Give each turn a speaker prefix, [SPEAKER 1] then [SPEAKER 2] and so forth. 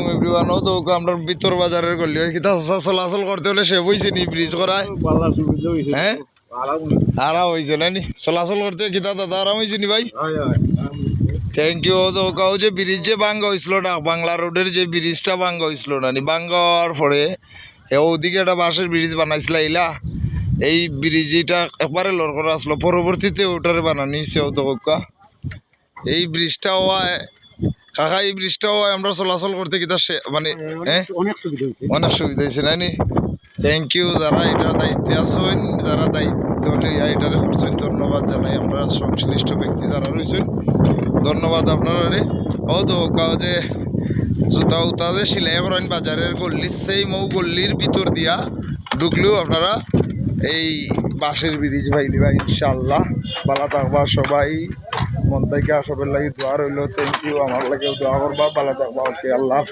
[SPEAKER 1] এভরিওয়ানও তো আমরা ভিতর বাজারের গলি কিতা চলাচল করতে হলে সে বইছে নি ব্রিজ করায় হ্যাঁ আরাম হয়েছে না নি চলাচল করতে কিতা দাদা আরাম হয়েছে নি ভাই থ্যাংক ইউ তো কাউ যে ব্রিজ যে ভাঙ্গা হয়েছিল না বাংলা রোডের যে ব্রিজটা ভাঙ্গা হয়েছিল না নি ভাঙ্গার পরে ওদিকে একটা বাঁশের ব্রিজ বানাইছিল এইলা এই ব্রিজটা একবারে লড় করা আসলো পরবর্তীতে ওটারে বানানি হয়েছে তো কাকা এই ব্রিজটা হওয়ায় কাকা এই ব্রিজটা হওয়ায় আমরা চলাচল করতে কিতা মানে অনেক সুবিধা হয়েছে না নি থ্যাংক ইউ যারা এটার দায়িত্বে আছেন যারা দায়িত্ব এটারে করছেন ধন্যবাদ জানাই আমরা সংশ্লিষ্ট ব্যক্তি যারা রয়েছেন ধন্যবাদ আপনারা রে ও তো কাউ যে জুতা উতা যে সিলাই করেন বাজারের গল্লির সেই মৌ গল্লির ভিতর দিয়া ঢুকলেও আপনারা এই বাঁশের ব্রিজ ভাইলি ভাই ইনশাআল্লাহ ভালো থাকবা সবাই মন থেকে আসবের লাগে দোয়া রইল থ্যাংক ইউ আমার লাগেও দোয়া করবা ভালো থাকবা ওকে আল্লাহ হাফিজ।